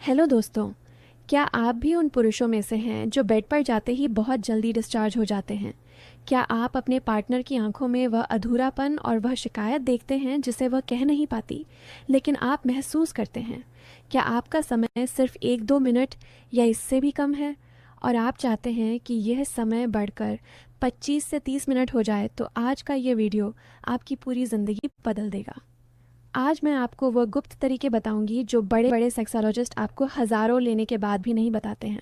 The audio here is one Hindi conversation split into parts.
हेलो दोस्तों। क्या आप भी उन पुरुषों में से हैं जो बेड पर जाते ही बहुत जल्दी डिस्चार्ज हो जाते हैं? क्या आप अपने पार्टनर की आंखों में वह अधूरापन और वह शिकायत देखते हैं जिसे वह कह नहीं पाती, लेकिन आप महसूस करते हैं? क्या आपका समय सिर्फ 1-2 मिनट या इससे भी कम है और आप चाहते हैं कि यह समय बढ़कर 25 से 30 मिनट हो जाए? तो आज का ये वीडियो आपकी पूरी ज़िंदगी बदल देगा। आज मैं आपको वह गुप्त तरीके बताऊंगी जो बड़े बड़े सेक्सोलॉजिस्ट आपको हज़ारों लेने के बाद भी नहीं बताते हैं।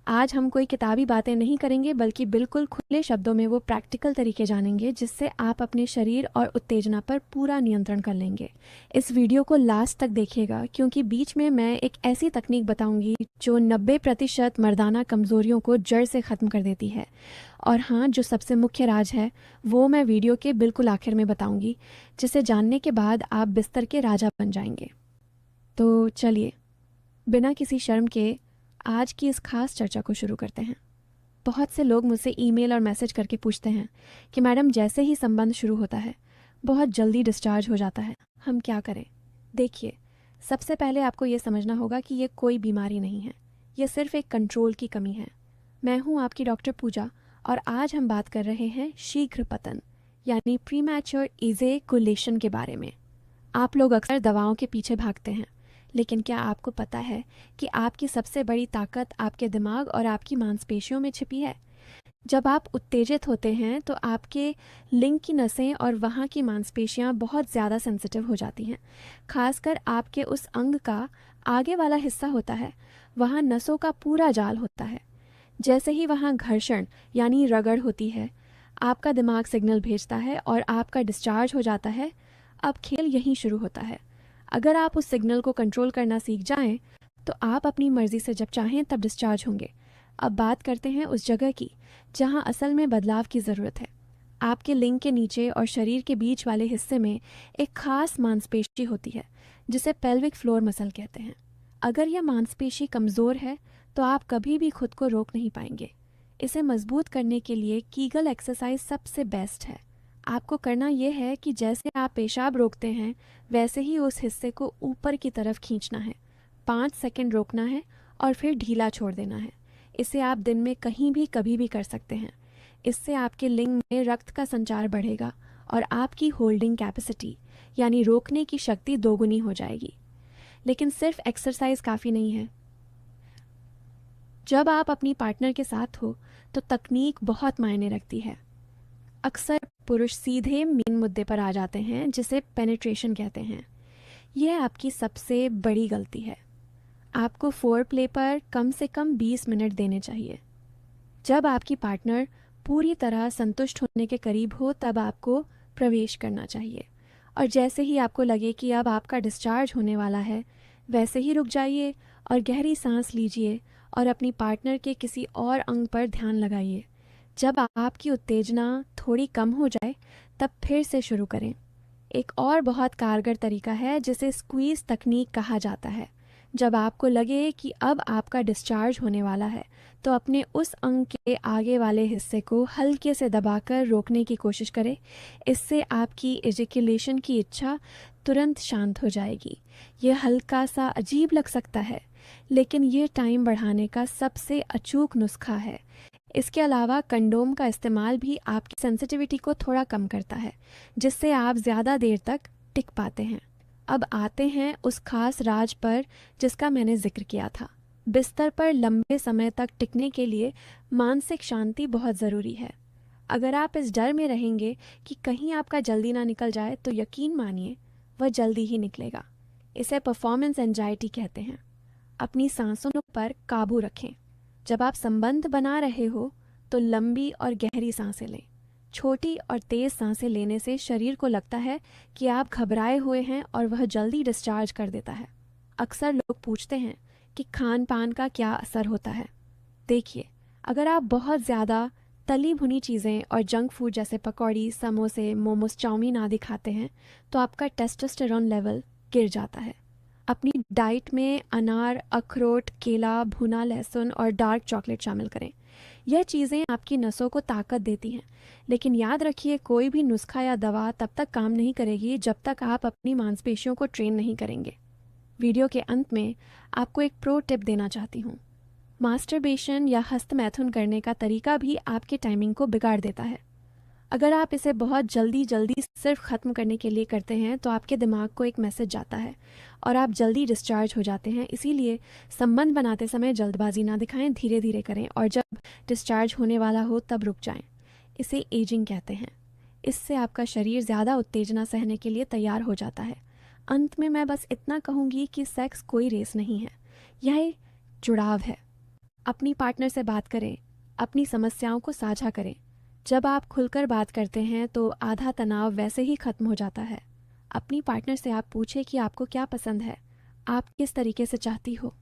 आज हम कोई किताबी बातें नहीं करेंगे, बल्कि बिल्कुल खुले शब्दों में वो प्रैक्टिकल तरीके जानेंगे जिससे आप अपने शरीर और उत्तेजना पर पूरा नियंत्रण कर लेंगे। इस वीडियो को लास्ट तक देखिएगा, क्योंकि बीच में मैं एक ऐसी तकनीक बताऊंगी जो 90% मर्दाना कमज़ोरियों को जड़ से ख़त्म कर देती है। और हाँ, जो सबसे मुख्य राज है वो मैं वीडियो के बिल्कुल आखिर में बताऊंगी, जिसे जानने के बाद आप बिस्तर के राजा बन जाएंगे। तो चलिए, बिना किसी शर्म के आज की इस खास चर्चा को शुरू करते हैं। बहुत से लोग मुझसे ईमेल और मैसेज करके पूछते हैं कि मैडम, जैसे ही संबंध शुरू होता है बहुत जल्दी डिस्चार्ज हो जाता है, हम क्या करें? देखिए, सबसे पहले आपको ये समझना होगा कि ये कोई बीमारी नहीं है, ये सिर्फ एक कंट्रोल की कमी है। मैं हूँ आपकी डॉक्टर पूजा, और आज हम बात कर रहे हैं शीघ्र पतन यानी प्रीमैच्योर इजैकुलेशन के बारे में। आप लोग अक्सर दवाओं के पीछे भागते हैं, लेकिन क्या आपको पता है कि आपकी सबसे बड़ी ताकत आपके दिमाग और आपकी मांसपेशियों में छिपी है? जब आप उत्तेजित होते हैं तो आपके लिंग की नसें और वहाँ की मांसपेशियाँ बहुत ज़्यादा सेंसिटिव हो जाती हैं। खासकर आपके उस अंग का आगे वाला हिस्सा होता है, वहाँ नसों का पूरा जाल होता है। जैसे ही वहाँ घर्षण यानी रगड़ होती है, आपका दिमाग सिग्नल भेजता है और आपका डिस्चार्ज हो जाता है। अब खेल यहीं शुरू होता है। अगर आप उस सिग्नल को कंट्रोल करना सीख जाएं, तो आप अपनी मर्जी से जब चाहें तब डिस्चार्ज होंगे। अब बात करते हैं उस जगह की जहां असल में बदलाव की ज़रूरत है। आपके लिंग के नीचे और शरीर के बीच वाले हिस्से में एक खास मांसपेशी होती है जिसे पेल्विक फ्लोर मसल कहते हैं। अगर यह मांसपेशी कमज़ोर है तो आप कभी भी खुद को रोक नहीं पाएंगे। इसे मजबूत करने के लिए कीगल एक्सरसाइज सबसे बेस्ट है। आपको करना यह है कि जैसे आप पेशाब रोकते हैं, वैसे ही उस हिस्से को ऊपर की तरफ खींचना है। 5 सेकंड रोकना है और फिर ढीला छोड़ देना है। इसे आप दिन में कहीं भी कभी भी कर सकते हैं। इससे आपके लिंग में रक्त का संचार बढ़ेगा और आपकी होल्डिंग कैपेसिटी यानी रोकने की शक्ति दोगुनी हो जाएगी। लेकिन सिर्फ एक्सरसाइज काफ़ी नहीं है। जब आप अपनी पार्टनर के साथ हो तो तकनीक बहुत मायने रखती है। अक्सर पुरुष सीधे मेन मुद्दे पर आ जाते हैं, जिसे पेनिट्रेशन कहते हैं। यह आपकी सबसे बड़ी गलती है। आपको फोर प्ले पर कम से कम 20 मिनट देने चाहिए। जब आपकी पार्टनर पूरी तरह संतुष्ट होने के करीब हो, तब आपको प्रवेश करना चाहिए। और जैसे ही आपको लगे कि अब आपका डिस्चार्ज होने वाला है, वैसे ही रुक जाइए और गहरी सांस लीजिए और अपनी पार्टनर के किसी और अंग पर ध्यान लगाइए। जब आपकी उत्तेजना थोड़ी कम हो जाए, तब फिर से शुरू करें। एक और बहुत कारगर तरीका है जिसे स्क्वीज़ तकनीक कहा जाता है। जब आपको लगे कि अब आपका डिस्चार्ज होने वाला है, तो अपने उस अंग के आगे वाले हिस्से को हल्के से दबाकर रोकने की कोशिश करें। इससे आपकी इजैकुलेशन की इच्छा तुरंत शांत हो जाएगी। यह हल्का सा अजीब लग सकता है, लेकिन यह टाइम बढ़ाने का सबसे अचूक नुस्खा है। इसके अलावा कंडोम का इस्तेमाल भी आपकी सेंसिटिविटी को थोड़ा कम करता है, जिससे आप ज़्यादा देर तक टिक पाते हैं। अब आते हैं उस खास राज पर जिसका मैंने जिक्र किया था। बिस्तर पर लंबे समय तक टिकने के लिए मानसिक शांति बहुत ज़रूरी है। अगर आप इस डर में रहेंगे कि कहीं आपका जल्दी ना निकल जाए, तो यकीन मानिए वह जल्दी ही निकलेगा। इसे परफॉर्मेंस एंजाइटी कहते हैं। अपनी सांसों पर काबू रखें। जब आप संबंध बना रहे हो तो लंबी और गहरी सांसें लें। छोटी और तेज़ सांसें लेने से शरीर को लगता है कि आप घबराए हुए हैं और वह जल्दी डिस्चार्ज कर देता है। अक्सर लोग पूछते हैं कि खान पान का क्या असर होता है। देखिए, अगर आप बहुत ज़्यादा तली भुनी चीज़ें और जंक फूड जैसे पकौड़ी, समोसे, मोमोज, चाउमीन आदि खाते हैं, तो आपका टेस्टोस्टेरोन लेवल गिर जाता है। अपनी डाइट में अनार, अखरोट, केला, भुना लहसुन और डार्क चॉकलेट शामिल करें। यह चीज़ें आपकी नसों को ताकत देती हैं, लेकिन याद रखिए, कोई भी नुस्खा या दवा तब तक काम नहीं करेगी जब तक आप अपनी मांसपेशियों को ट्रेन नहीं करेंगे। वीडियो के अंत में आपको एक प्रो टिप देना चाहती हूँ। मास्टरबेशन या हस्तमैथुन करने का तरीका भी आपके टाइमिंग को बिगाड़ देता है। अगर आप इसे बहुत जल्दी सिर्फ ख़त्म करने के लिए करते हैं तो आपके दिमाग को एक मैसेज जाता है और आप जल्दी डिस्चार्ज हो जाते हैं। इसीलिए संबंध बनाते समय जल्दबाजी ना दिखाएं, धीरे धीरे करें और जब डिस्चार्ज होने वाला हो तब रुक जाएं। इसे एजिंग कहते हैं। इससे आपका शरीर ज़्यादा उत्तेजना सहने के लिए तैयार हो जाता है। अंत में मैं बस इतना कहूँगी कि सेक्स कोई रेस नहीं है, यह एक जुड़ाव है। अपनी पार्टनर से बात करें, अपनी समस्याओं को साझा करें। जब आप खुलकर बात करते हैं तो आधा तनाव वैसे ही ख़त्म हो जाता है। अपनी पार्टनर से आप पूछें कि आपको क्या पसंद है, आप किस तरीके से चाहती हो।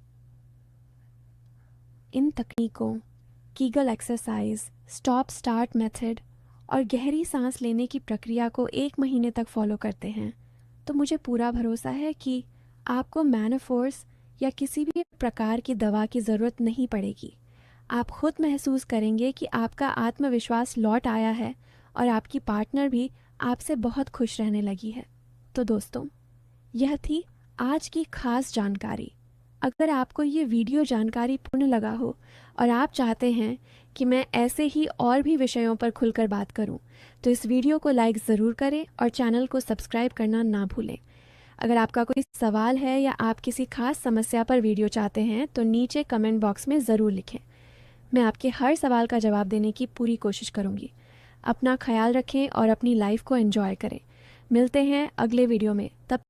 इन तकनीकों, Kegel exercise, stop start method और गहरी सांस लेने की प्रक्रिया को 1 महीने तक फॉलो करते हैं तो मुझे पूरा भरोसा है कि आपको मेनोपॉज या किसी भी प्रकार की दवा की ज़रूरत नहीं पड़ेगी। आप खुद महसूस करेंगे कि आपका आत्मविश्वास लौट आया है और आपकी पार्टनर भी आपसे बहुत खुश रहने लगी है। तो दोस्तों, यह थी आज की खास जानकारी। अगर आपको ये वीडियो जानकारी पूर्ण लगा हो और आप चाहते हैं कि मैं ऐसे ही और भी विषयों पर खुलकर बात करूं, तो इस वीडियो को लाइक ज़रूर करें और चैनल को सब्सक्राइब करना ना भूलें। अगर आपका कोई सवाल है या आप किसी खास समस्या पर वीडियो चाहते हैं तो नीचे कमेंट बॉक्स में ज़रूर लिखें। मैं आपके हर सवाल का जवाब देने की पूरी कोशिश करूँगी। अपना ख्याल रखें और अपनी लाइफ को एंजॉय करें। मिलते हैं अगले वीडियो में। तब